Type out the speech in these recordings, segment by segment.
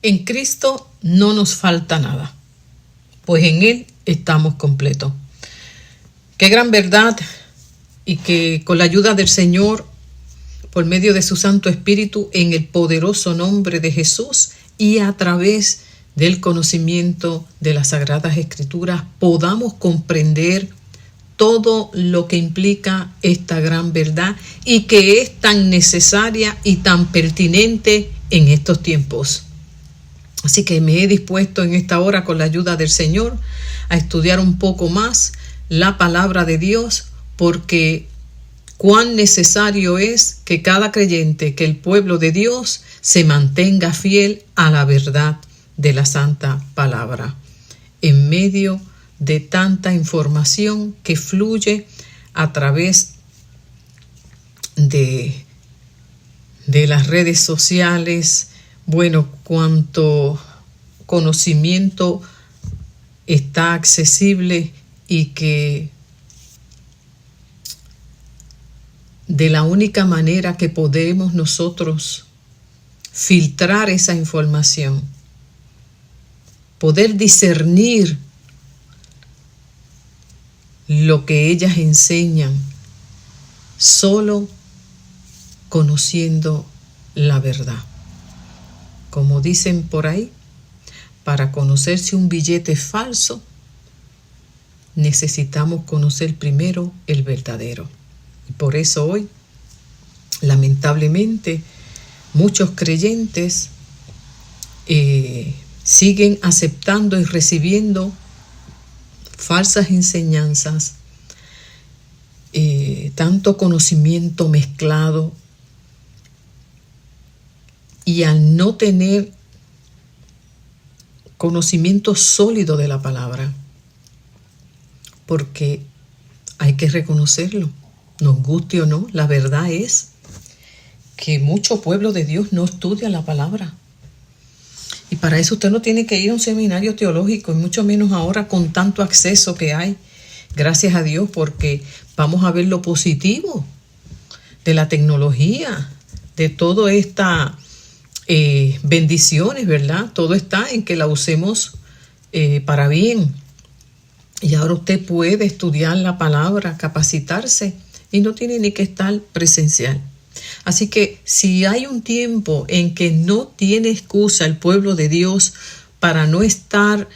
En Cristo no nos falta nada, pues en Él estamos completos. Qué gran verdad, y que con la ayuda del Señor, por medio de su Santo Espíritu, en el poderoso nombre de Jesús y a través del conocimiento de las Sagradas Escrituras, podamos comprender todo lo que implica esta gran verdad y que es tan necesaria y tan pertinente en estos tiempos. Así que me he dispuesto en esta hora, con la ayuda del Señor, a estudiar un poco más la palabra de Dios, porque cuán necesario es que cada creyente, que el pueblo de Dios, se mantenga fiel a la verdad de la santa palabra, en medio de tanta información que fluye a través de las redes sociales. Bueno, cuánto conocimiento está accesible, y que de la única manera que podemos nosotros filtrar esa información, poder discernir lo que ellas enseñan, solo conociendo la verdad. Como dicen por ahí, para conocer si un billete es falso, necesitamos conocer primero el verdadero. Y por eso hoy, lamentablemente, muchos creyentes siguen aceptando y recibiendo falsas enseñanzas, tanto conocimiento mezclado, y al no tener conocimiento sólido de la palabra, porque hay que reconocerlo, nos guste o no, la verdad es que mucho pueblo de Dios no estudia la palabra. Y para eso usted no tiene que ir a un seminario teológico, y mucho menos ahora con tanto acceso que hay. Gracias a Dios, porque vamos a ver lo positivo de la tecnología, de todas estas bendiciones, ¿verdad? Todo está en que la usemos para bien. Y ahora usted puede estudiar la palabra, capacitarse, y no tiene ni que estar presencial. Así que si hay un tiempo en que no tiene excusa el pueblo de Dios para no estar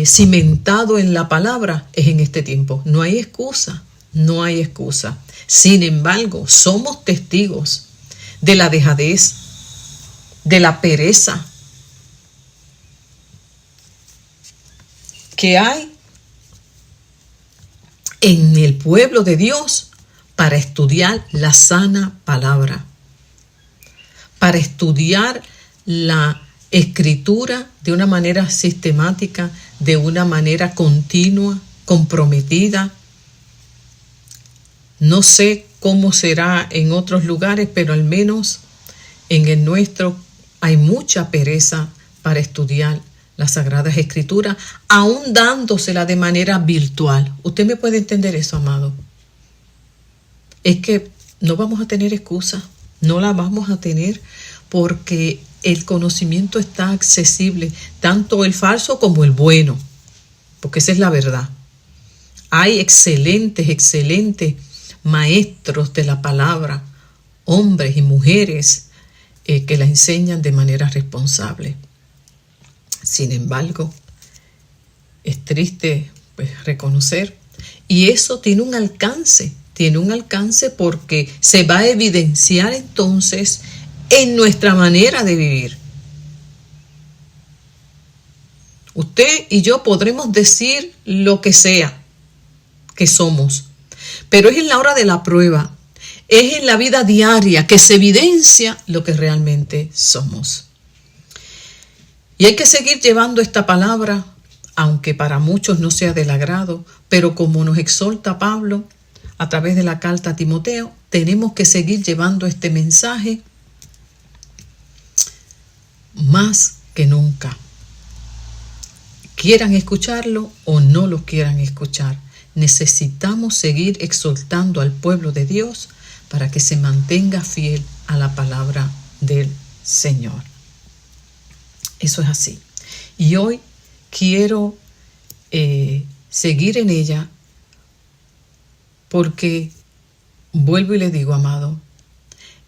cimentado en la palabra, es en este tiempo. No hay excusa, no hay excusa. Sin embargo, somos testigos de la dejadez, de la pereza que hay en el pueblo de Dios para estudiar la sana palabra, para estudiar la escritura de una manera sistemática, de una manera continua, comprometida. No sé cómo será en otros lugares, pero al menos en el nuestro hay mucha pereza para estudiar las Sagradas Escrituras, aún dándosela de manera virtual. ¿Usted me puede entender eso, amado? Es que no vamos a tener excusa, no la vamos a tener, porque el conocimiento está accesible, tanto el falso como el bueno, porque esa es la verdad. Hay excelentes maestros de la palabra, hombres y mujeres que la enseñan de manera responsable. Sin embargo, es triste reconocer, y eso tiene un alcance porque se va a evidenciar entonces en nuestra manera de vivir. Usted y yo podremos decir lo que sea que somos, pero es en la hora de la prueba, es en la vida diaria que se evidencia lo que realmente somos. Y hay que seguir llevando esta palabra, aunque para muchos no sea del agrado, pero como nos exhorta Pablo a través de la carta a Timoteo, tenemos que seguir llevando este mensaje más que nunca. Quieran escucharlo o no lo quieran escuchar, necesitamos seguir exhortando al pueblo de Dios para que se mantenga fiel a la palabra del Señor. Eso es así. Y hoy quiero seguir en ella porque, vuelvo y le digo, amado,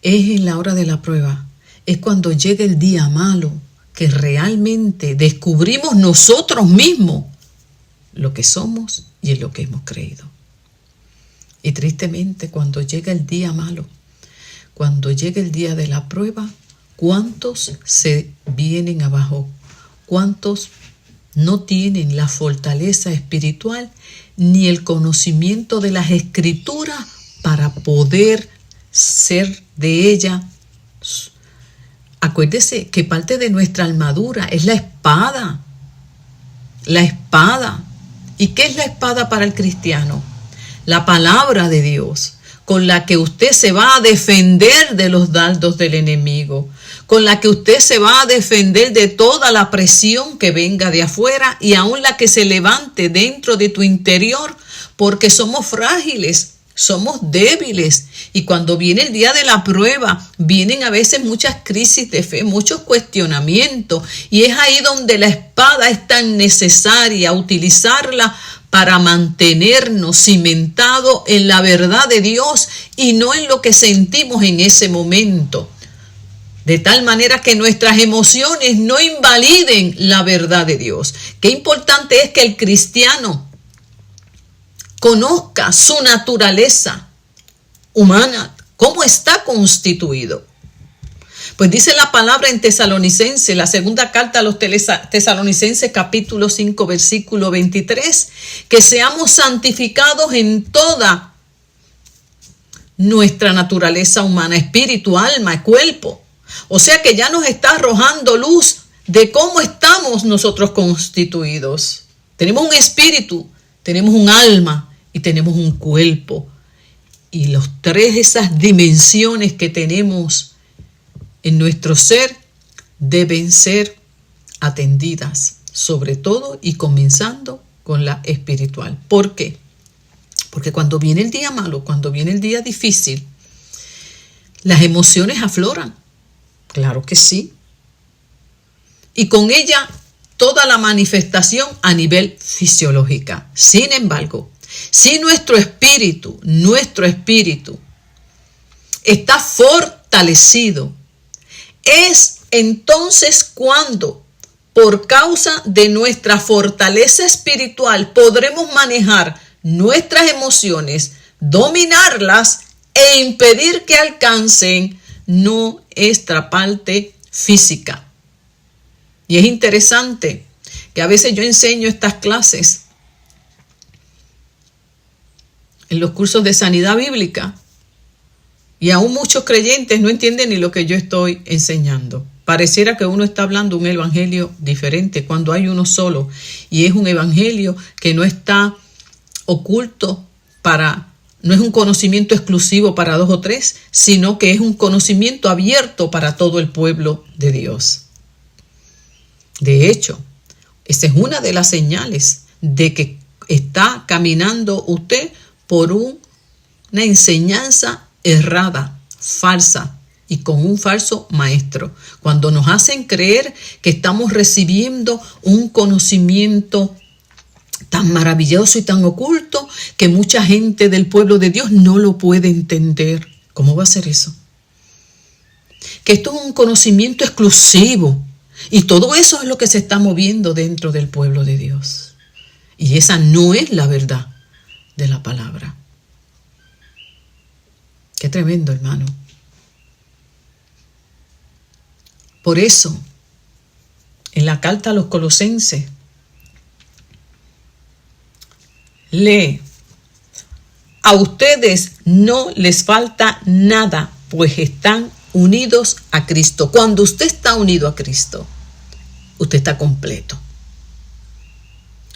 es en la hora de la prueba, es cuando llega el día malo que realmente descubrimos nosotros mismos lo que somos y en lo que hemos creído. Y tristemente, cuando llega el día malo, cuando llega el día de la prueba, ¿cuántos se vienen abajo? ¿Cuántos no tienen la fortaleza espiritual ni el conocimiento de las escrituras para poder ser de ella? Acuérdese que parte de nuestra armadura es la espada. La espada. ¿Y qué es la espada para el cristiano? La palabra de Dios, con la que usted se va a defender de los dardos del enemigo, con la que usted se va a defender de toda la presión que venga de afuera y aún la que se levante dentro de tu interior, porque somos frágiles, somos débiles, y cuando viene el día de la prueba, vienen a veces muchas crisis de fe, muchos cuestionamientos, y es ahí donde la espada es tan necesaria, utilizarla para mantenernos cimentados en la verdad de Dios y no en lo que sentimos en ese momento. De tal manera que nuestras emociones no invaliden la verdad de Dios. Qué importante es que el cristiano conozca su naturaleza humana, cómo está constituido. Pues dice la palabra en Tesalonicenses, la segunda carta a los Tesalonicenses, capítulo 5, versículo 23, que seamos santificados en toda nuestra naturaleza humana, espíritu, alma y cuerpo. O sea que ya nos está arrojando luz de cómo estamos nosotros constituidos. Tenemos un espíritu, tenemos un alma y tenemos un cuerpo. Y los tres, esas dimensiones que tenemos en nuestro ser, deben ser atendidas, sobre todo y comenzando con la espiritual. ¿Por qué? Porque cuando viene el día malo, cuando viene el día difícil, las emociones afloran. Claro que sí. Y con ella toda la manifestación a nivel fisiológica. Sin embargo, si nuestro espíritu está fortalecido, es entonces cuando, por causa de nuestra fortaleza espiritual, podremos manejar nuestras emociones, dominarlas e impedir que alcancen nuestra parte física. Y es interesante que a veces yo enseño estas clases en los cursos de sanidad bíblica y aún muchos creyentes no entienden ni lo que yo estoy enseñando. Pareciera que uno está hablando un evangelio diferente cuando hay uno solo, y es un evangelio que no está oculto no es un conocimiento exclusivo para 2 o 3, sino que es un conocimiento abierto para todo el pueblo de Dios. De hecho, esa es una de las señales de que está caminando usted por una enseñanza errada, falsa y con un falso maestro. Cuando nos hacen creer que estamos recibiendo un conocimiento tan maravilloso y tan oculto que mucha gente del pueblo de Dios no lo puede entender. ¿Cómo va a ser eso? Que esto es un conocimiento exclusivo y todo eso es lo que se está moviendo dentro del pueblo de Dios. Y esa no es la verdad de la palabra. Qué tremendo, hermano. Por eso, en la carta a los Colosenses, lee: a ustedes no les falta nada, pues están unidos a Cristo. Cuando usted está unido a Cristo, usted está completo.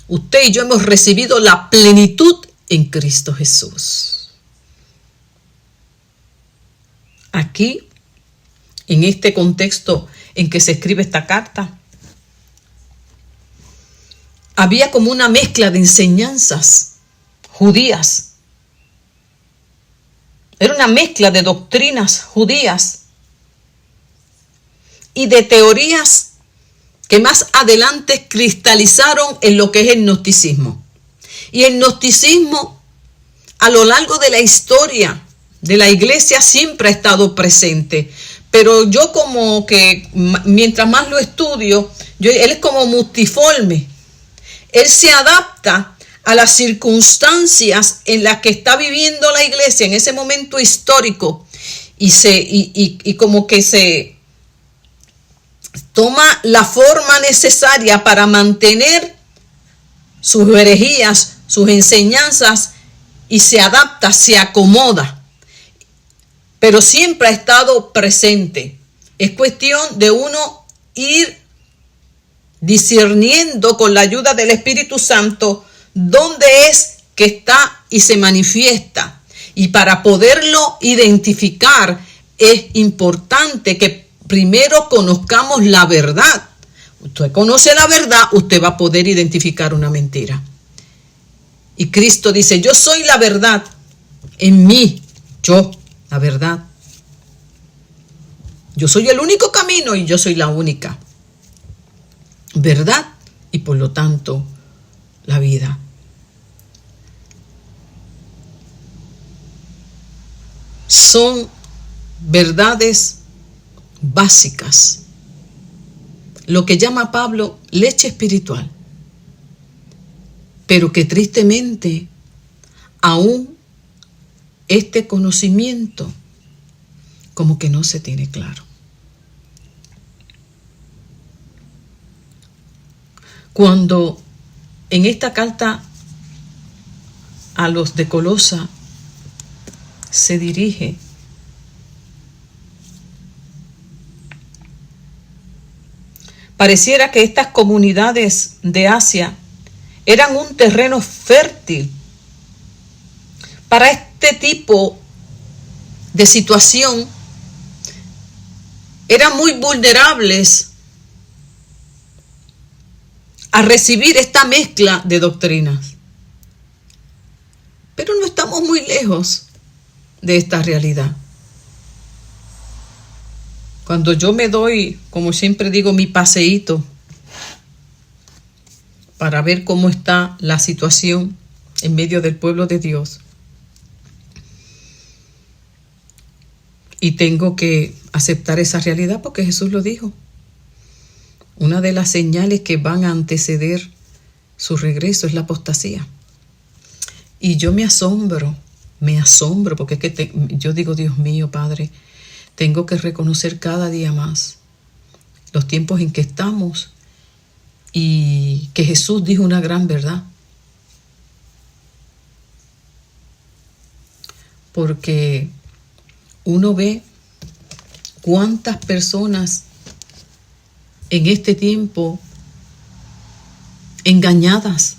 Usted y yo hemos recibido la plenitud en Cristo Jesús. Aquí, en este contexto en que se escribe esta carta, había como una mezcla de enseñanzas judías. Era una mezcla de doctrinas judías y de teorías que más adelante cristalizaron en lo que es el gnosticismo. Y el gnosticismo a lo largo de la historia de la iglesia siempre ha estado presente. Pero yo como que mientras más lo estudio, él es como multiforme. Él se adapta a las circunstancias en las que está viviendo la iglesia en ese momento histórico y como que se toma la forma necesaria para mantener sus herejías, sus enseñanzas, y se adapta, se acomoda, pero siempre ha estado presente. Es cuestión de uno ir discerniendo con la ayuda del Espíritu Santo dónde es que está y se manifiesta. Y para poderlo identificar es importante que primero conozcamos la verdad. Usted conoce la verdad, usted va a poder identificar una mentira. Y Cristo dice, yo soy la verdad, en mí, yo, la verdad. Yo soy el único camino y yo soy la única verdad y por lo tanto la vida. Son verdades básicas, lo que llama Pablo leche espiritual, pero que tristemente aún este conocimiento como que no se tiene claro. Cuando en esta carta a los de Colosa se dirige pareciera que estas comunidades de Asia eran un terreno fértil para este tipo de situación. Eran muy vulnerables a recibir esta mezcla de doctrinas. Pero no estamos muy lejos de esta realidad. Cuando yo me doy, como siempre digo, mi paseíto para ver cómo está la situación en medio del pueblo de Dios, y tengo que aceptar esa realidad porque Jesús lo dijo. Una de las señales que van a anteceder su regreso es la apostasía. Y yo me asombro porque es que yo digo, Dios mío, Padre, tengo que reconocer cada día más los tiempos en que estamos y que Jesús dijo una gran verdad. Porque uno ve cuántas personas en este tiempo engañadas.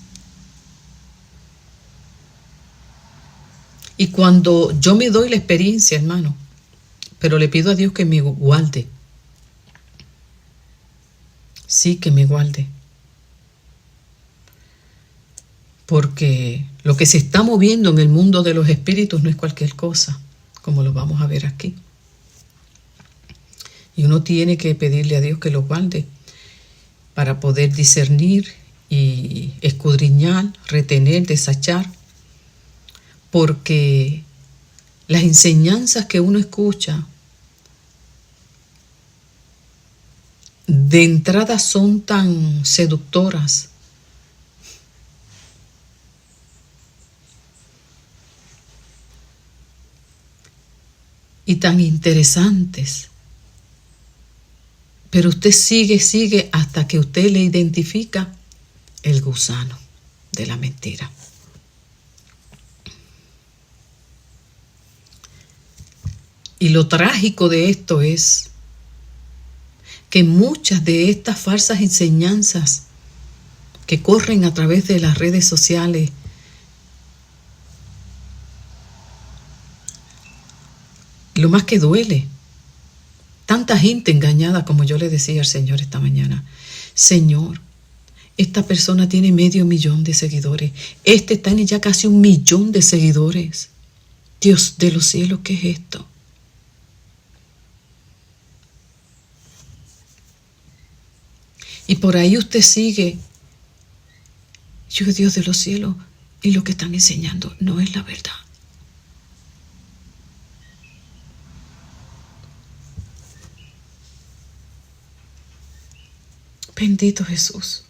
Y cuando yo me doy la experiencia, hermano, pero le pido a Dios que me guarde. Sí, que me guarde. Porque lo que se está moviendo en el mundo de los espíritus no es cualquier cosa, como lo vamos a ver aquí. Y uno tiene que pedirle a Dios que lo guarde para poder discernir y escudriñar, retener, desechar. Porque las enseñanzas que uno escucha de entrada son tan seductoras y tan interesantes. Pero usted sigue hasta que usted le identifica el gusano de la mentira. Y lo trágico de esto es que muchas de estas falsas enseñanzas que corren a través de las redes sociales lo más que duele, tanta gente engañada, como yo le decía al Señor esta mañana. Señor, esta persona tiene 500,000 de seguidores. Este tiene ya casi 1,000,000 de seguidores. Dios de los cielos, ¿qué es esto? Y por ahí usted sigue. Yo, Dios de los cielos, y lo que están enseñando no es la verdad. Bendito Jesús.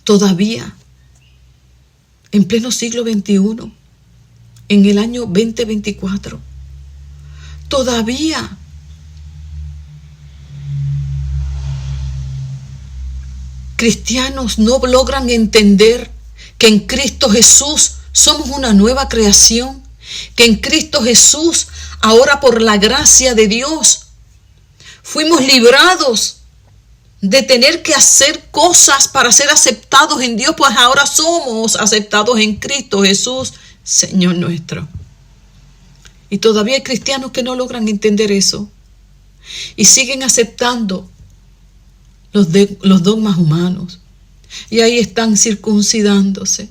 Todavía, en pleno siglo XXI, en el año 2024, todavía cristianos no logran entender que en Cristo Jesús somos una nueva creación, que en Cristo Jesús, ahora por la gracia de Dios, fuimos librados de tener que hacer cosas para ser aceptados en Dios, pues ahora somos aceptados en Cristo Jesús, Señor nuestro. Y todavía hay cristianos que no logran entender eso y siguen aceptando los dogmas humanos. Y ahí están circuncidándose.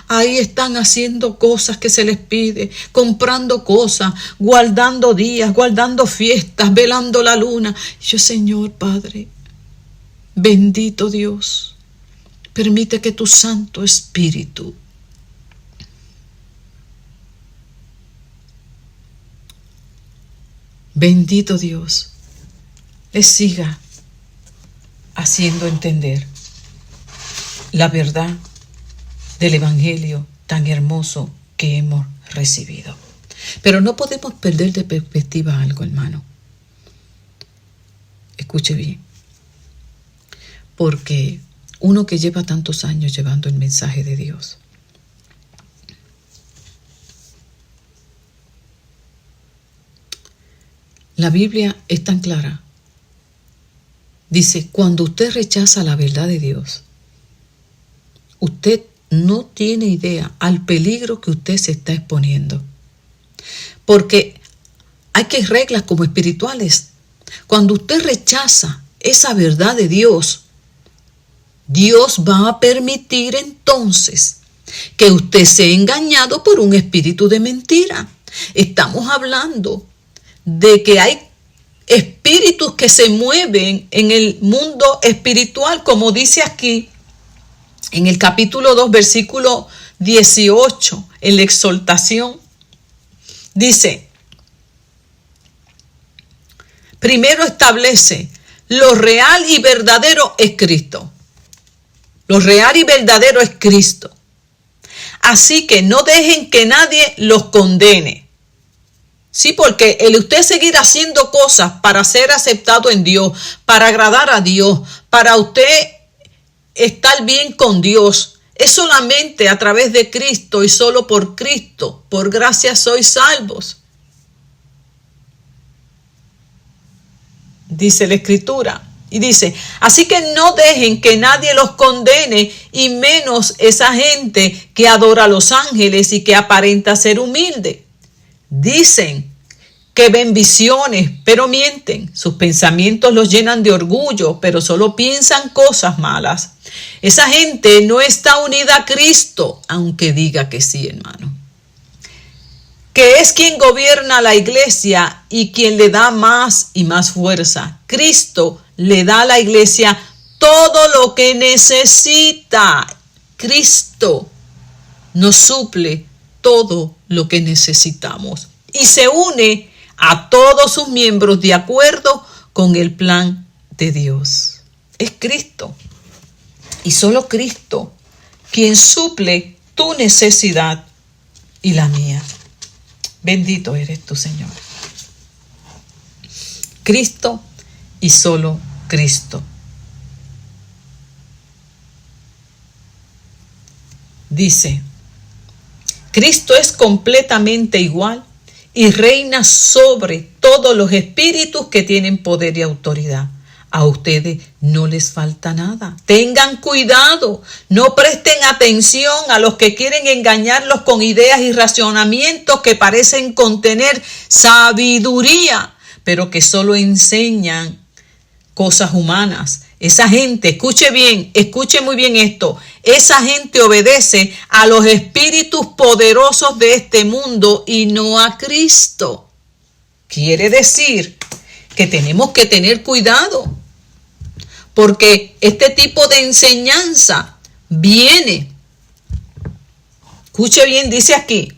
Ahí están haciendo cosas que se les pide, comprando cosas, guardando días, guardando fiestas, velando la luna. Yo, Señor Padre, bendito Dios, permite que tu Santo Espíritu bendito Dios les siga haciendo entender la verdad del Evangelio tan hermoso que hemos recibido. Pero no podemos perder de perspectiva algo, hermano. Escuche bien. Porque uno que lleva tantos años llevando el mensaje de Dios, la Biblia es tan clara. Dice, cuando usted rechaza la verdad de Dios, usted no tiene idea al peligro que usted se está exponiendo. Porque hay que reglas como espirituales. Cuando usted rechaza esa verdad de Dios, Dios va a permitir entonces que usted sea engañado por un espíritu de mentira. Estamos hablando de que hay espíritus que se mueven en el mundo espiritual, como dice aquí en el capítulo 2, versículo 18, en la exhortación. Dice, primero establece, lo real y verdadero es Cristo. Lo real y verdadero es Cristo. Así que no dejen que nadie los condene. Sí, porque el usted seguir haciendo cosas para ser aceptado en Dios, para agradar a Dios, para usted estar bien con Dios, es solamente a través de Cristo y solo por Cristo. Por gracia sois salvos. Dice la Escritura. Y dice, así que no dejen que nadie los condene, y menos esa gente que adora a los ángeles y que aparenta ser humilde. Dicen que ven visiones, pero mienten. Sus pensamientos los llenan de orgullo, pero solo piensan cosas malas. Esa gente no está unida a Cristo, aunque diga que sí, hermano. Que es quien gobierna la iglesia y quien le da más y más fuerza. Cristo le da a la iglesia todo lo que necesita. Cristo nos suple todo lo que necesitamos y se une a todos sus miembros de acuerdo con el plan de Dios. Es Cristo y solo Cristo quien suple tu necesidad y la mía. Bendito eres tú, Señor. Cristo y solo Cristo. Dice, Cristo es completamente igual y reina sobre todos los espíritus que tienen poder y autoridad. A ustedes no les falta nada. Tengan cuidado, no presten atención a los que quieren engañarlos con ideas y razonamientos que parecen contener sabiduría, pero que solo enseñan cosas humanas. Esa gente, escuche bien, escuche muy bien esto, esa gente obedece a los espíritus poderosos de este mundo y no a Cristo. Quiere decir que tenemos que tener cuidado, Porque este tipo de enseñanza viene, escuche bien, dice aquí,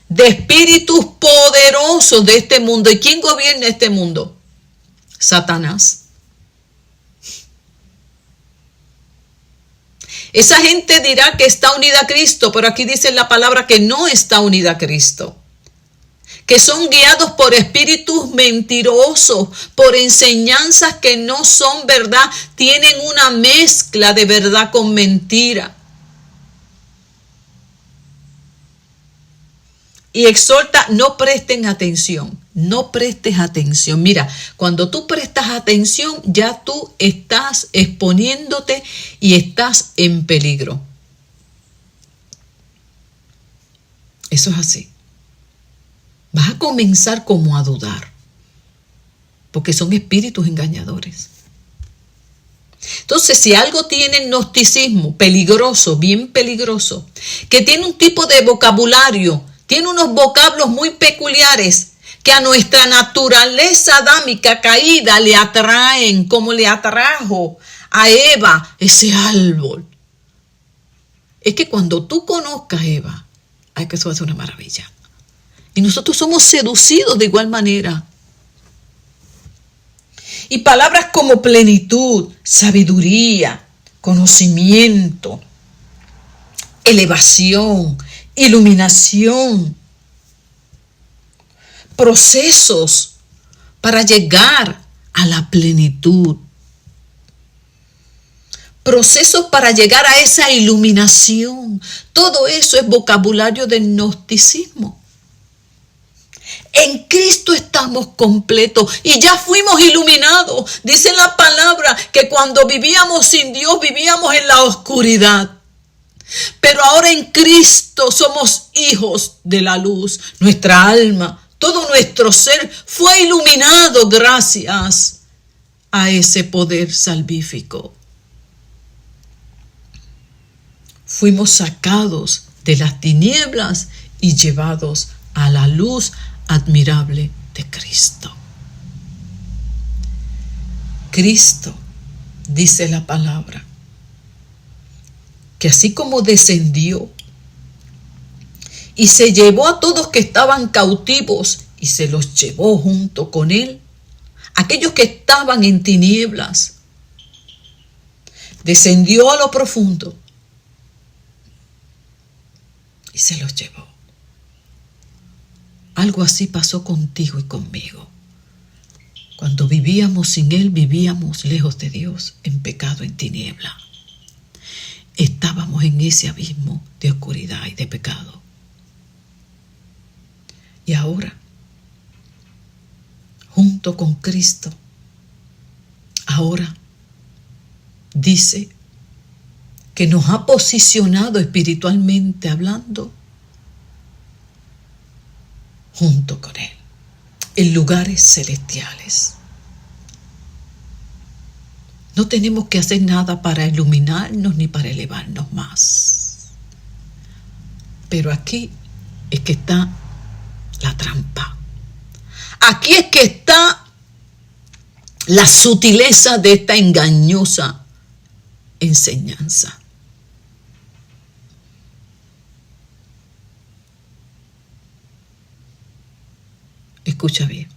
de espíritus poderosos de este mundo. ¿Y quién gobierna este mundo? Satanás. Esa gente dirá que está unida a Cristo, pero aquí dice la palabra que no está unida a Cristo. Que son guiados por espíritus mentirosos, por enseñanzas que no son verdad, tienen una mezcla de verdad con mentira. Y exhorta, no presten atención, no prestes atención. Mira, cuando tú prestas atención, ya tú estás exponiéndote y estás en peligro. Eso es así. Vas a comenzar como a dudar, porque son espíritus engañadores. Entonces, si algo tiene el gnosticismo, peligroso, bien peligroso, que tiene un tipo de vocabulario, tiene unos vocablos muy peculiares que a nuestra naturaleza adámica caída le atraen, como le atrajo a Eva ese árbol. Es que cuando tú conozcas a Eva, ay, que eso va a ser una maravilla. Y nosotros somos seducidos de igual manera. Y palabras como plenitud, sabiduría, conocimiento, elevación, iluminación, procesos para llegar a la plenitud, procesos para llegar a esa iluminación. Todo eso es vocabulario del gnosticismo. En Cristo estamos completos y ya fuimos iluminados. Dice la palabra que cuando vivíamos sin Dios, vivíamos en la oscuridad. Pero ahora en Cristo somos hijos de la luz. Nuestra alma, todo nuestro ser fue iluminado gracias a ese poder salvífico. Fuimos sacados de las tinieblas y llevados a la luz admirable de Cristo. Cristo, dice la palabra, que así como descendió y se llevó a todos que estaban cautivos y se los llevó junto con él, aquellos que estaban en tinieblas, descendió a lo profundo y se los llevó. Algo así pasó contigo y conmigo. Cuando vivíamos sin Él, vivíamos lejos de Dios, en pecado, en tiniebla. Estábamos en ese abismo de oscuridad y de pecado. Y ahora, junto con Cristo, ahora dice que nos ha posicionado espiritualmente hablando junto con Él, en lugares celestiales. No tenemos que hacer nada para iluminarnos ni para elevarnos más. Pero aquí es que está la trampa. Aquí es que está la sutileza de esta engañosa enseñanza. Escucha bien.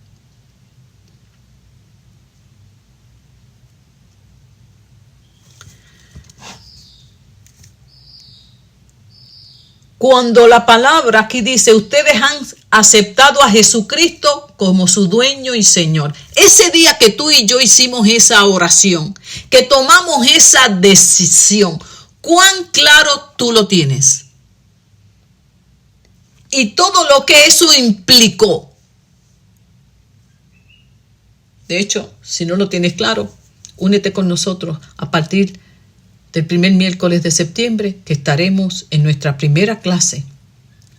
Cuando la palabra aquí dice, ustedes han aceptado a Jesucristo como su dueño y Señor. Ese día que tú y yo hicimos esa oración, que tomamos esa decisión, ¿cuán claro tú lo tienes? Y todo lo que eso implicó. De hecho, si no lo tienes claro, únete con nosotros a partir del primer miércoles de septiembre, que estaremos en nuestra primera clase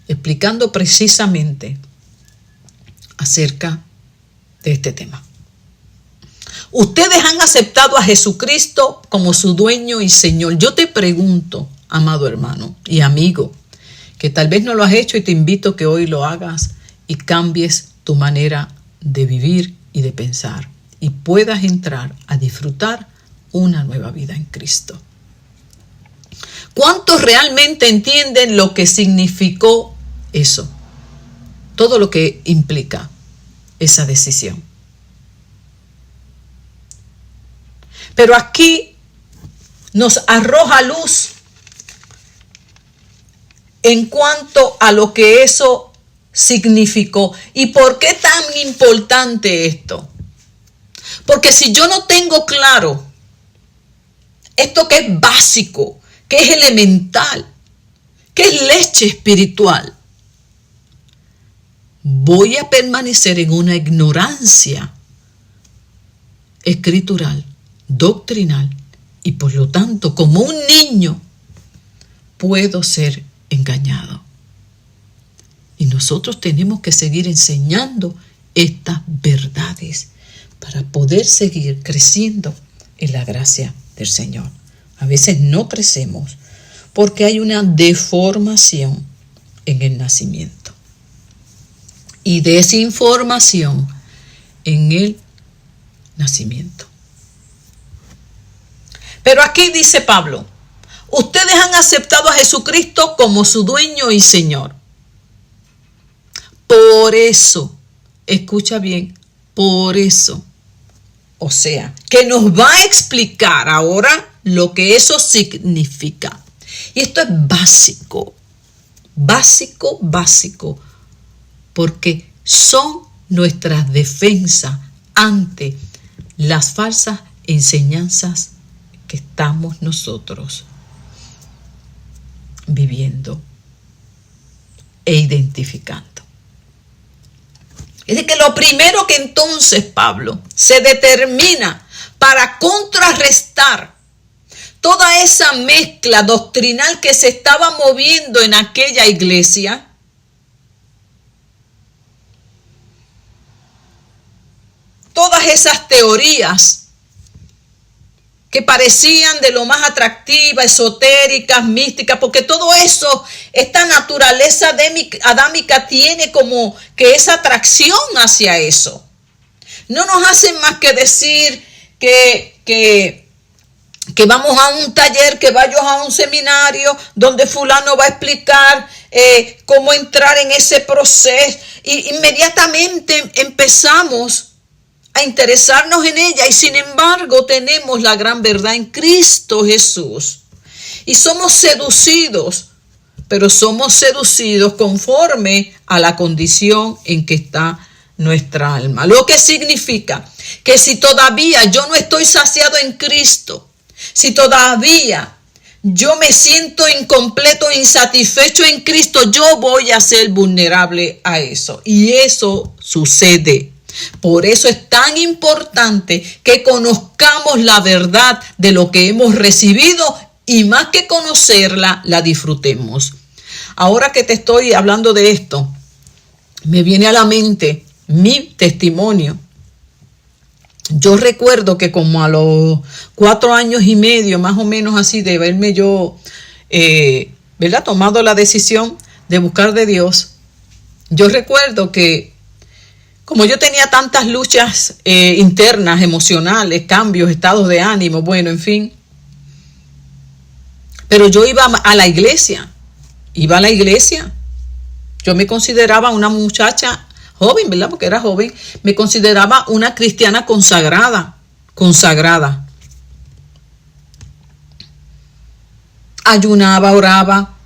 explicando precisamente acerca de este tema. Ustedes han aceptado a Jesucristo como su dueño y Señor. Yo te pregunto, amado hermano y amigo, que tal vez no lo has hecho y te invito a que hoy lo hagas y cambies tu manera de vivir y de pensar y puedas entrar a disfrutar una nueva vida en Cristo. ¿Cuántos realmente entienden lo que significó eso? Todo lo que implica esa decisión. Pero aquí nos arroja luz en cuanto a lo que eso significó. ¿Y por qué tan importante esto? Porque si yo no tengo claro esto que es básico, que es elemental, que es leche espiritual, voy a permanecer en una ignorancia escritural, doctrinal, y por lo tanto, como un niño, puedo ser engañado. Y nosotros tenemos que seguir enseñando estas verdades para poder seguir creciendo en la gracia del Señor. A veces no crecemos porque hay una deformación en el nacimiento y desinformación en el nacimiento. Pero aquí dice Pablo, ustedes han aceptado a Jesucristo como su dueño y Señor. Por eso, escucha bien, por eso. O sea, que nos va a explicar ahora lo que eso significa. Y esto es básico, básico, porque son nuestras defensas ante las falsas enseñanzas que estamos nosotros viviendo e identificando. Es de que lo primero que entonces Pablo se determina para contrarrestar toda esa mezcla doctrinal que se estaba moviendo en aquella iglesia, todas esas teorías que parecían de lo más atractivas, esotéricas, místicas, porque todo eso, esta naturaleza adámica tiene como que esa atracción hacia eso. No nos hacen más que decir que vamos a un taller, que vayamos a un seminario donde fulano va a explicar cómo entrar en ese proceso. Y inmediatamente empezamos a interesarnos en ella, y sin embargo tenemos la gran verdad en Cristo Jesús y somos seducidos, pero somos seducidos conforme a la condición en que está nuestra alma, lo que significa que si todavía yo no estoy saciado en Cristo, si todavía yo me siento incompleto, insatisfecho en Cristo, yo voy a ser vulnerable a eso, y eso sucede. Por eso es tan importante que conozcamos la verdad de lo que hemos recibido y más que conocerla, la disfrutemos. Ahora que te estoy hablando de esto, me viene a la mente mi testimonio. Yo recuerdo que como a los 4 años y medio, más o menos así, de haberme yo, tomado la decisión de buscar de Dios, yo recuerdo que como yo tenía tantas luchas internas, emocionales, cambios, estados de ánimo, bueno, en fin. Pero yo iba a la iglesia. Yo me consideraba una muchacha joven, ¿verdad? Porque era joven. Me consideraba una cristiana consagrada. Ayunaba, oraba,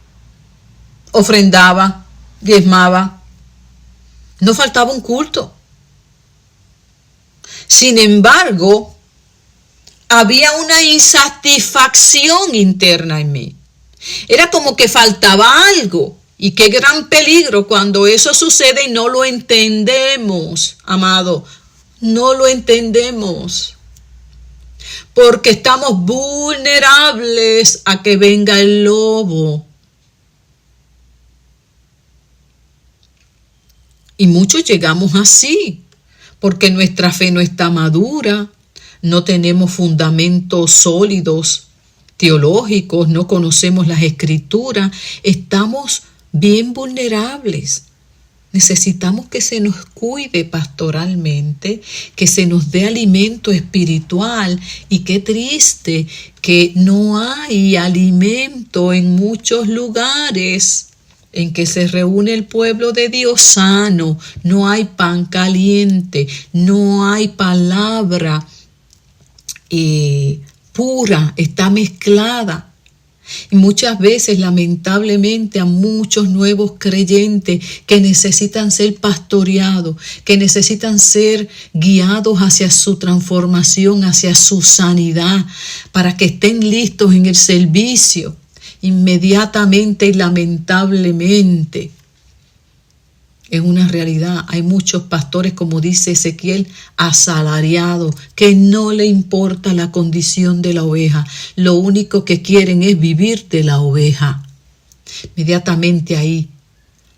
ofrendaba, diezmaba. No faltaba un culto. Sin embargo, había una insatisfacción interna en mí. Era como que faltaba algo. Y qué gran peligro cuando eso sucede y no lo entendemos, amado. No lo entendemos. Porque estamos vulnerables a que venga el lobo. Y muchos llegamos así, porque nuestra fe no está madura, no tenemos fundamentos sólidos, teológicos, no conocemos las escrituras, estamos bien vulnerables. Necesitamos que se nos cuide pastoralmente, que se nos dé alimento espiritual. Y qué triste que no hay alimento en muchos lugares en que se reúne el pueblo de Dios sano. No hay pan caliente, no hay palabra pura, está mezclada. Y muchas veces, lamentablemente, a muchos nuevos creyentes que necesitan ser pastoreados, que necesitan ser guiados hacia su transformación, hacia su sanidad, para que estén listos en el servicio, inmediatamente y lamentablemente. Es una realidad. Hay muchos pastores, como dice Ezequiel, asalariados, que no le importa la condición de la oveja. Lo único que quieren es vivir de la oveja. Inmediatamente ahí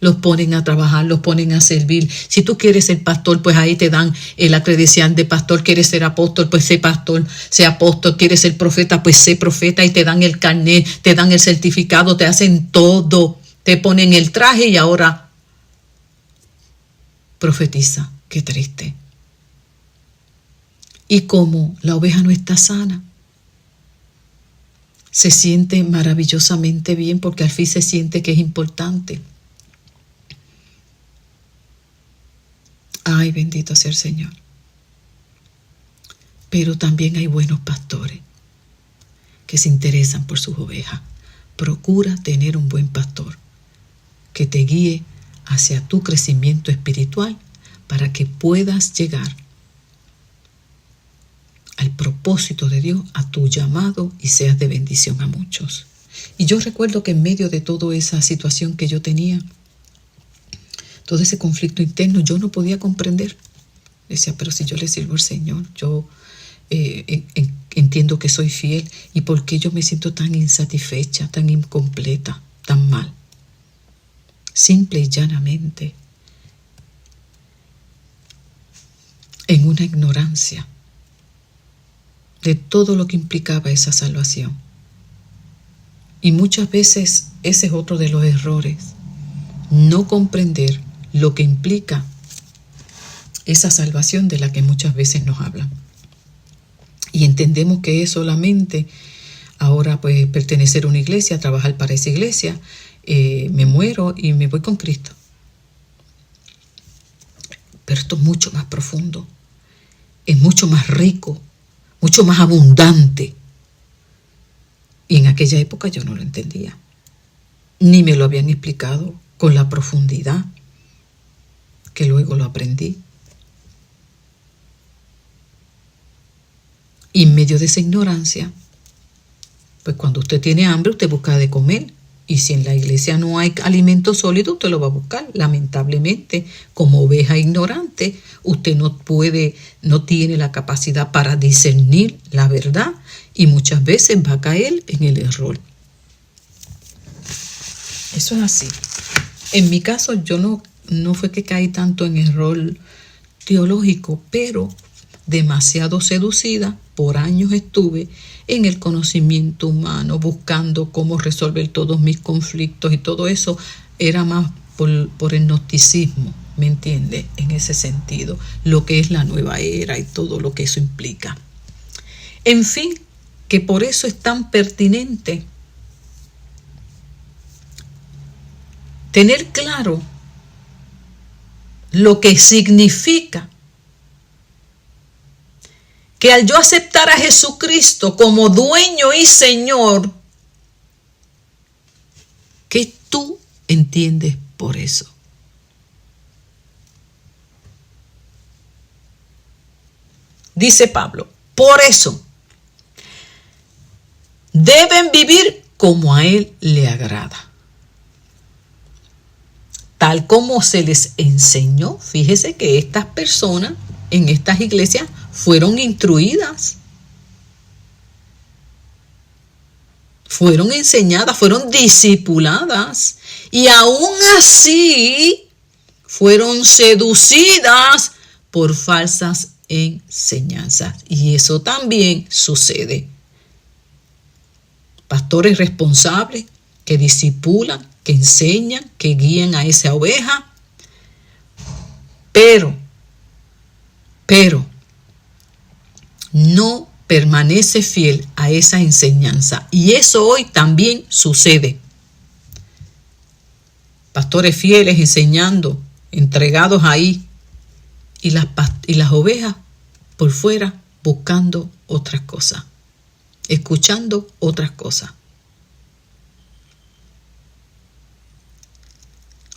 los ponen a trabajar, los ponen a servir. Si tú quieres ser pastor, pues ahí te dan la credencial de pastor. Quieres ser apóstol, pues sé pastor, sé apóstol. Quieres ser profeta, pues sé profeta. Y te dan el carnet, te dan el certificado, te hacen todo. Te ponen el traje y ahora profetiza. Qué triste. Y como la oveja no está sana, se siente maravillosamente bien porque al fin se siente que es importante. Ay, bendito sea el Señor. Pero también hay buenos pastores que se interesan por sus ovejas. Procura tener un buen pastor que te guíe hacia tu crecimiento espiritual para que puedas llegar al propósito de Dios, a tu llamado, y seas de bendición a muchos. Y yo recuerdo que en medio de toda esa situación que yo tenía, todo ese conflicto interno, yo no podía comprender. Decía, pero si yo le sirvo al Señor, yo entiendo que soy fiel, ¿y por qué yo me siento tan insatisfecha, tan incompleta, tan mal? Simple y llanamente, en una ignorancia de todo lo que implicaba esa salvación. Y muchas veces ese es otro de los errores, no comprender lo que implica esa salvación de la que muchas veces nos hablan. Y entendemos que es solamente ahora pues pertenecer a una iglesia, trabajar para esa iglesia, me muero y me voy con Cristo. Pero esto es mucho más profundo, es mucho más rico, mucho más abundante. Y en aquella época yo no lo entendía, ni me lo habían explicado con la profundidad que luego lo aprendí. Y en medio de esa ignorancia, pues cuando usted tiene hambre, usted busca de comer. Y si en la iglesia no hay alimento sólido, usted lo va a buscar. Lamentablemente, como oveja ignorante, usted no tiene la capacidad para discernir la verdad y muchas veces va a caer en el error. Eso es así. En mi caso, yo no fue que caí tanto en error teológico, pero demasiado seducida. Por años estuve en el conocimiento humano, buscando cómo resolver todos mis conflictos, y todo eso era más por el gnosticismo, ¿me entiende? En ese sentido, lo que es la nueva era y todo lo que eso implica. En fin, que por eso es tan pertinente tener claro lo que significa que al yo aceptar a Jesucristo como dueño y Señor, ¿qué tú entiendes por eso? Dice Pablo, por eso deben vivir como a Él le agrada. Tal como se les enseñó. Fíjese que estas personas en estas iglesias fueron instruidas, fueron enseñadas, fueron discipuladas, y aún así fueron seducidas por falsas enseñanzas. Y eso también sucede. Pastores responsables que discipulan, que enseñan, que guían a esa oveja, pero no permanece fiel a esa enseñanza. Y eso hoy también sucede. Pastores fieles enseñando, entregados ahí, y las ovejas por fuera buscando otras cosas, escuchando otras cosas,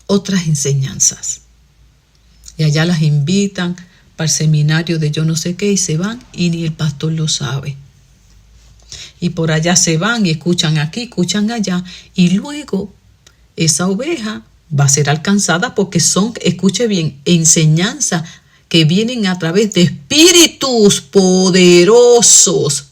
otras enseñanzas. Y allá las invitan para el seminario de yo no sé qué y se van y ni el pastor lo sabe. Y por allá se van y escuchan aquí, escuchan allá, y luego esa oveja va a ser alcanzada porque son, escuche bien, enseñanzas que vienen a través de espíritus poderosos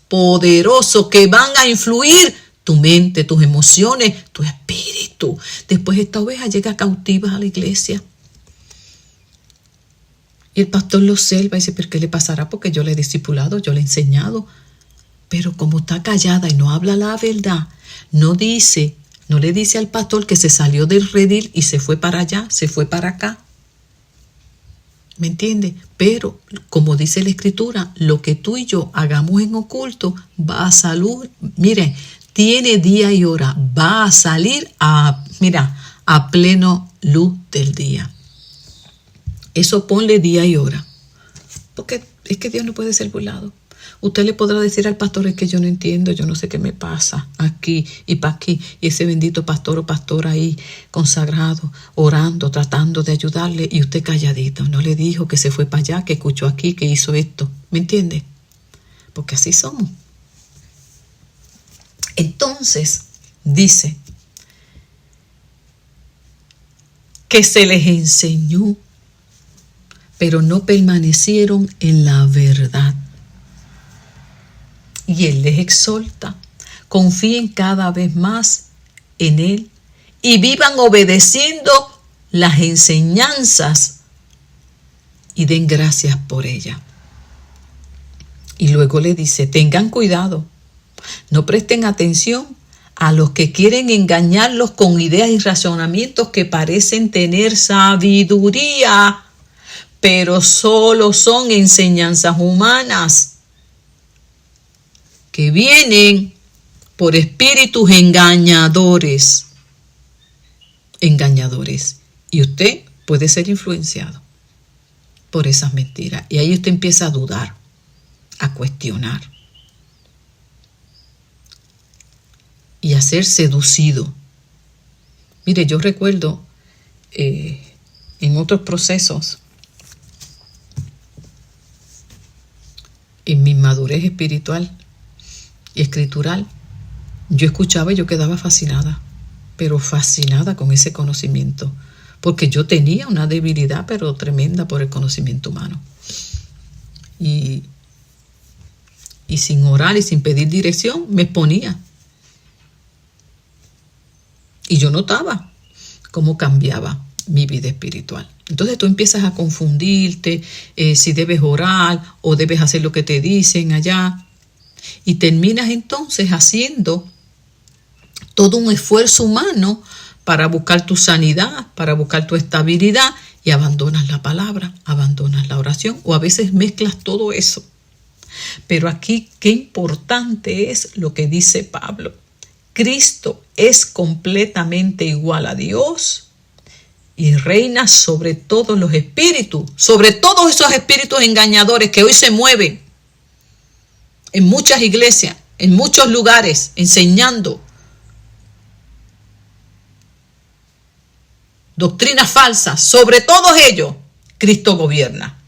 que van a influir tu mente, tus emociones, tu espíritu. Después esta oveja llega cautiva a la iglesia. Y el pastor lo observa y dice, ¿pero qué le pasará? Porque yo le he discipulado, yo le he enseñado. Pero como está callada y no habla la verdad, no le dice al pastor que se salió del redil y se fue para allá, se fue para acá. ¿Me entiende? Pero, como dice la Escritura, lo que tú y yo hagamos en oculto va a salir, miren, tiene día y hora, va a salir a pleno luz del día. Eso ponle día y hora. Porque es que Dios no puede ser burlado. Usted le podrá decir al pastor, es que yo no entiendo, yo no sé qué me pasa aquí y para aquí. Y ese bendito pastor o pastora ahí consagrado, orando, tratando de ayudarle, y usted calladito. No le dijo que se fue para allá, que escuchó aquí, que hizo esto. ¿Me entiende? Porque así somos. Entonces, dice que se les enseñó, pero no permanecieron en la verdad. Y Él les exhorta, confíen cada vez más en Él y vivan obedeciendo las enseñanzas y den gracias por ellas. Y luego le dice, tengan cuidado, no presten atención a los que quieren engañarlos con ideas y razonamientos que parecen tener sabiduría, pero solo son enseñanzas humanas que vienen por espíritus engañadores. Y usted puede ser influenciado por esas mentiras. Y ahí usted empieza a dudar, a cuestionar y a ser seducido. Mire, yo recuerdo en otros procesos, en mi madurez espiritual y escritural, yo escuchaba y yo quedaba fascinada, pero fascinada con ese conocimiento, porque yo tenía una debilidad pero tremenda por el conocimiento humano. Y sin orar y sin pedir dirección me exponía. Y yo notaba cómo cambiaba mi vida espiritual. Entonces tú empiezas a confundirte si debes orar o debes hacer lo que te dicen allá. Y terminas entonces haciendo todo un esfuerzo humano para buscar tu sanidad, para buscar tu estabilidad, y abandonas la palabra, abandonas la oración, o a veces mezclas todo eso. Pero aquí qué importante es lo que dice Pablo. Cristo es completamente igual a Dios y reina sobre todos los espíritus, sobre todos esos espíritus engañadores que hoy se mueven en muchas iglesias, en muchos lugares, enseñando doctrinas falsas. Sobre todos ellos, Cristo gobierna.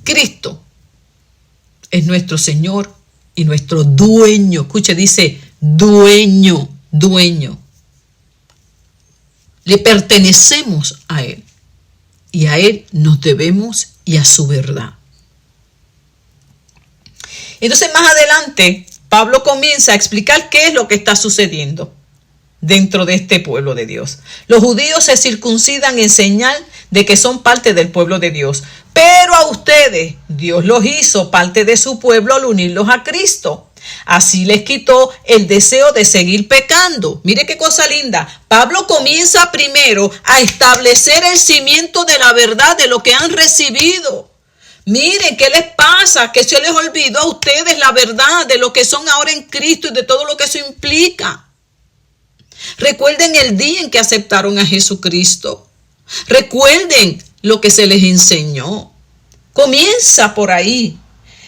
Cristo es nuestro Señor y nuestro dueño. Escuche, dice dueño. Le pertenecemos a Él. Y a Él nos debemos y a su verdad. Entonces más adelante Pablo comienza a explicar qué es lo que está sucediendo dentro de este pueblo de Dios. Los judíos se circuncidan en señal de que son parte del pueblo de Dios, pero a ustedes Dios los hizo parte de su pueblo al unirlos a Cristo. Así les quitó el deseo de seguir pecando. Mire qué cosa linda. Pablo comienza primero a establecer el cimiento de la verdad de lo que han recibido. Miren, ¿qué les pasa? Que se les olvidó a ustedes la verdad de lo que son ahora en Cristo y de todo lo que eso implica. Recuerden el día en que aceptaron a Jesucristo. Recuerden lo que se les enseñó. Comienza por ahí.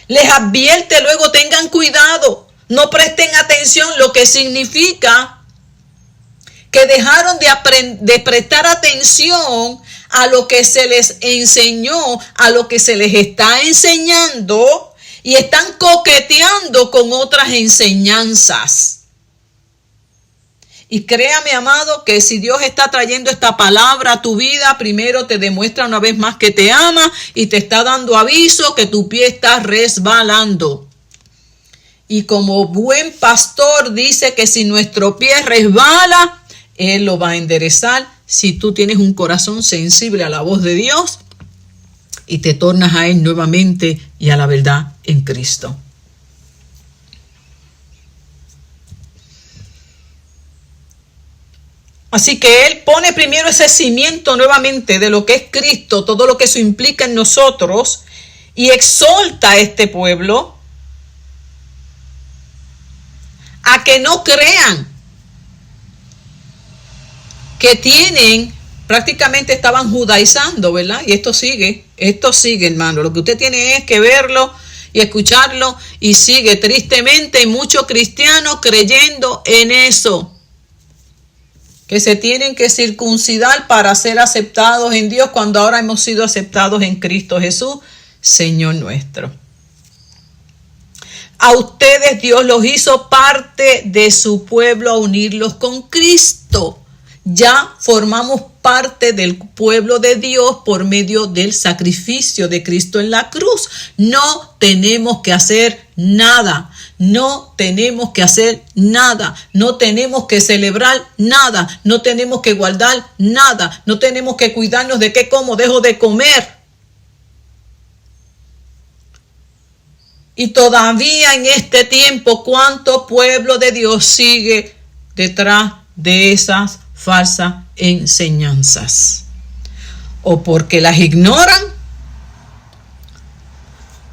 Les advierte luego, tengan cuidado. No presten atención, lo que significa que dejaron de prestar atención a lo que se les enseñó, a lo que se les está enseñando, y están coqueteando con otras enseñanzas. Y créame, amado, que si Dios está trayendo esta palabra a tu vida, primero te demuestra una vez más que te ama y te está dando aviso que tu pie está resbalando. Y como buen pastor dice que si nuestro pie resbala, Él lo va a enderezar. Si tú tienes un corazón sensible a la voz de Dios y te tornas a Él nuevamente y a la verdad en Cristo. Así que Él pone primero ese cimiento nuevamente de lo que es Cristo, todo lo que eso implica en nosotros, y exhorta a este pueblo a que no crean que tienen, prácticamente estaban judaizando, ¿verdad? Y esto sigue, hermano. Lo que usted tiene es que verlo y escucharlo, y sigue tristemente muchos cristianos creyendo en eso, que se tienen que circuncidar para ser aceptados en Dios, cuando ahora hemos sido aceptados en Cristo Jesús, Señor nuestro. A ustedes Dios los hizo parte de su pueblo a unirlos con Cristo. Ya formamos parte del pueblo de Dios por medio del sacrificio de Cristo en la cruz. No tenemos que hacer nada. No tenemos que hacer nada. No tenemos que celebrar nada. No tenemos que guardar nada. No tenemos que cuidarnos de qué como, dejo de comer. Y todavía en este tiempo, ¿cuánto pueblo de Dios sigue detrás de esas falsas enseñanzas? O porque las ignoran,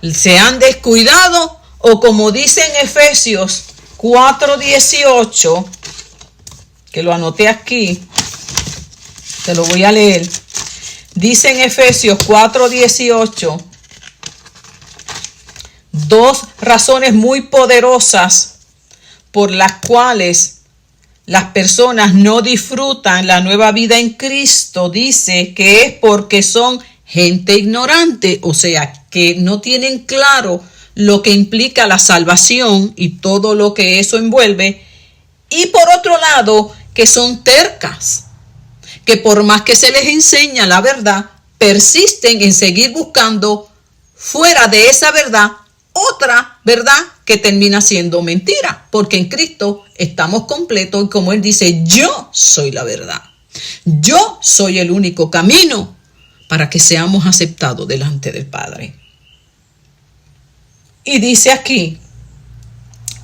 se han descuidado, o como dice en Efesios 4:18, que lo anoté aquí, te lo voy a leer. Dice en Efesios 4:18, dos razones muy poderosas por las cuales las personas no disfrutan la nueva vida en Cristo. Dice que es porque son gente ignorante, o sea, que no tienen claro lo que implica la salvación y todo lo que eso envuelve. Y por otro lado, que son tercas, que por más que se les enseña la verdad, persisten en seguir buscando fuera de esa verdad otra verdad que termina siendo mentira, porque en Cristo estamos completos, y como Él dice, yo soy la verdad, yo soy el único camino para que seamos aceptados delante del Padre. Y dice aquí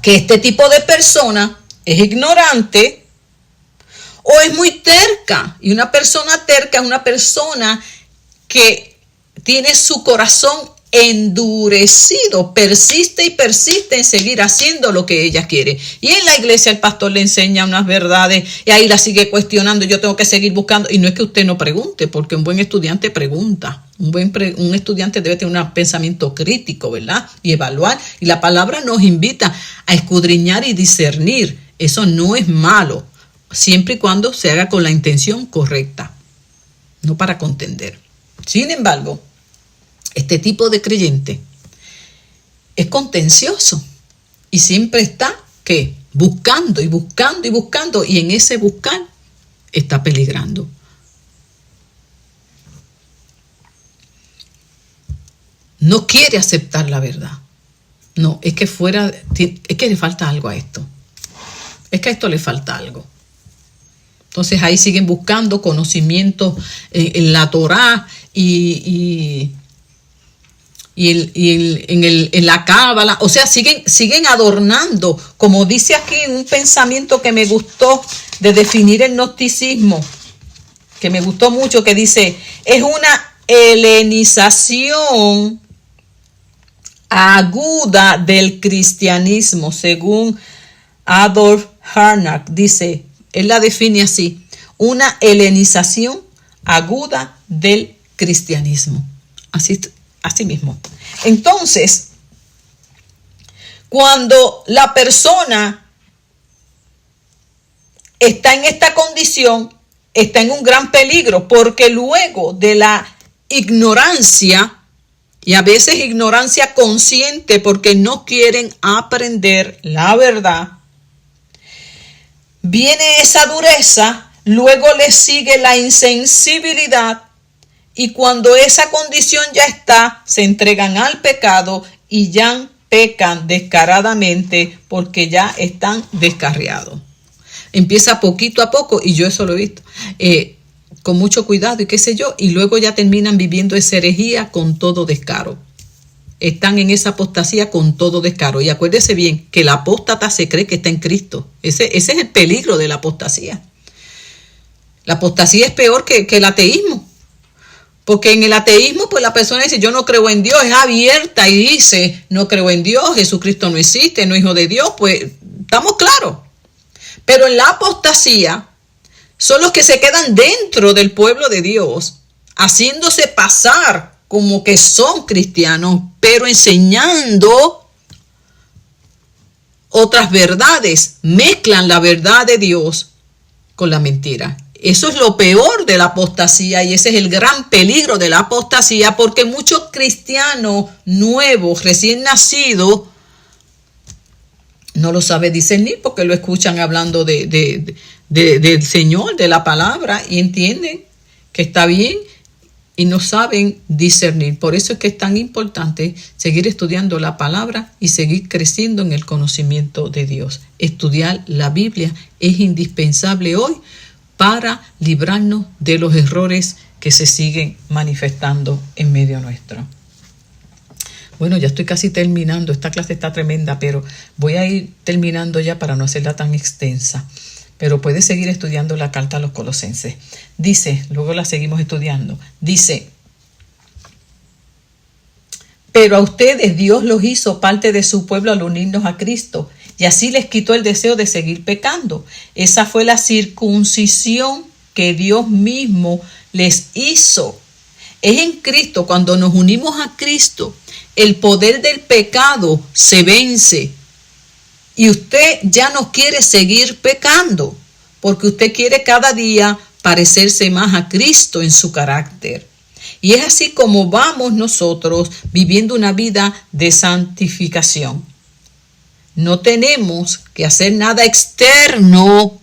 que este tipo de persona es ignorante o es muy terca, y una persona terca es una persona que tiene su corazón endurecido, persiste y persiste en seguir haciendo lo que ella quiere. Y en la iglesia el pastor le enseña unas verdades y ahí la sigue cuestionando. Yo tengo que seguir buscando. Y no es que usted no pregunte, porque un buen estudiante pregunta. Un estudiante debe tener un pensamiento crítico, ¿verdad? Y evaluar. Y la palabra nos invita a escudriñar y discernir. Eso no es malo, siempre y cuando se haga con la intención correcta, no para contender. Sin embargo, este tipo de creyente es contencioso y siempre está, ¿qué? Buscando y buscando y buscando, y en ese buscar está peligrando. No quiere aceptar la verdad. No, es que le falta algo a esto. Es que a esto le falta algo. Entonces ahí siguen buscando conocimiento en la Torá y en la cábala, o sea, siguen adornando, como dice aquí un pensamiento que me gustó de definir el gnosticismo, que me gustó mucho, que dice, es una helenización aguda del cristianismo, según Adolf Harnack, dice, él la define así, una helenización aguda del cristianismo, así mismo. Entonces, cuando la persona está en esta condición, está en un gran peligro, porque luego de la ignorancia, y a veces ignorancia consciente porque no quieren aprender la verdad, viene esa dureza, luego le sigue la insensibilidad, y cuando esa condición ya está, se entregan al pecado y ya pecan descaradamente porque ya están descarriados. Empieza poquito a poco, y yo eso lo he visto, con mucho cuidado y qué sé yo, y luego ya terminan viviendo esa herejía con todo descaro. Están en esa apostasía con todo descaro. Y acuérdese bien que el apóstata se cree que está en Cristo. Ese es el peligro de la apostasía. La apostasía es peor que el ateísmo. Porque en el ateísmo, pues la persona dice, yo no creo en Dios, es abierta y dice, no creo en Dios, Jesucristo no existe, no es hijo de Dios, pues estamos claros. Pero en la apostasía son los que se quedan dentro del pueblo de Dios, haciéndose pasar como que son cristianos, pero enseñando otras verdades, mezclan la verdad de Dios con la mentira. Eso es lo peor de la apostasía y ese es el gran peligro de la apostasía, porque muchos cristianos nuevos, recién nacidos, no lo saben discernir porque lo escuchan hablando del Señor, de la palabra, y entienden que está bien y no saben discernir. Por eso es que es tan importante seguir estudiando la palabra y seguir creciendo en el conocimiento de Dios. Estudiar la Biblia es indispensable hoy para librarnos de los errores que se siguen manifestando en medio nuestro. Bueno, ya estoy casi terminando. Esta clase está tremenda, pero voy a ir terminando ya para no hacerla tan extensa. Pero puedes seguir estudiando la carta a los Colosenses. Dice, luego la seguimos estudiando. Dice, pero a ustedes Dios los hizo parte de su pueblo al unirnos a Cristo. Y así les quitó el deseo de seguir pecando. Esa fue la circuncisión que Dios mismo les hizo. Es en Cristo, cuando nos unimos a Cristo, el poder del pecado se vence. Y usted ya no quiere seguir pecando, porque usted quiere cada día parecerse más a Cristo en su carácter. Y es así como vamos nosotros viviendo una vida de santificación. No tenemos que hacer nada externo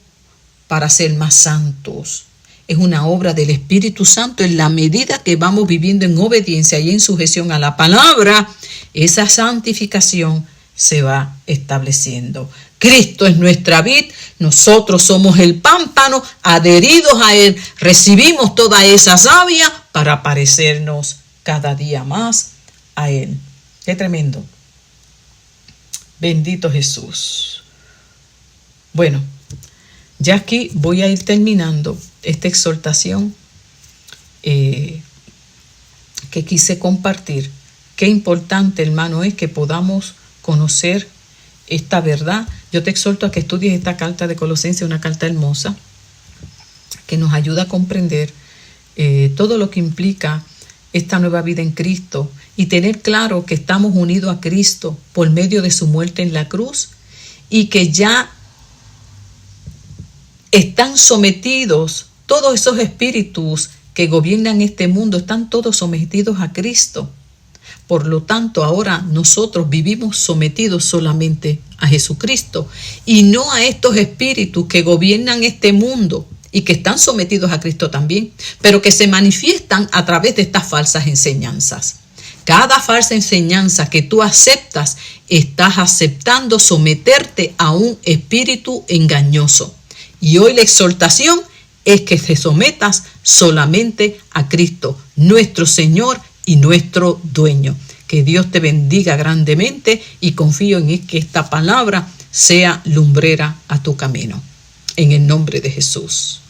para ser más santos. Es una obra del Espíritu Santo. En la medida que vamos viviendo en obediencia y en sujeción a la palabra, esa santificación se va estableciendo. Cristo es nuestra vid, nosotros somos el pámpano, adheridos a Él, recibimos toda esa savia para parecernos cada día más a Él. ¡Qué tremendo! Bendito Jesús. Bueno, ya aquí voy a ir terminando esta exhortación que quise compartir. Qué importante, hermano, es que podamos conocer esta verdad. Yo te exhorto a que estudies esta carta de Colosenses, una carta hermosa que nos ayuda a comprender todo lo que implica esta nueva vida en Cristo y tener claro que estamos unidos a Cristo por medio de su muerte en la cruz y que ya están sometidos todos esos espíritus que gobiernan este mundo, están todos sometidos a Cristo. Por lo tanto, ahora nosotros vivimos sometidos solamente a Jesucristo y no a estos espíritus que gobiernan este mundo y que están sometidos a Cristo también, pero que se manifiestan a través de estas falsas enseñanzas. Cada falsa enseñanza que tú aceptas, estás aceptando someterte a un espíritu engañoso. Y hoy la exhortación es que te sometas solamente a Cristo, nuestro Señor y nuestro dueño. Que Dios te bendiga grandemente y confío en que esta palabra sea lumbrera a tu camino. En el nombre de Jesús.